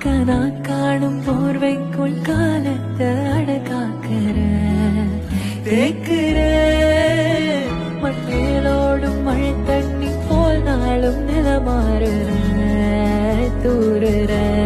நான் காணும் போர்வைக்குள் காலத்தை அடக்காக்குற தேக்குற மண்ணேலோடும் மழை தண்ணி போல் நாளும் நிலமாறுற தூரு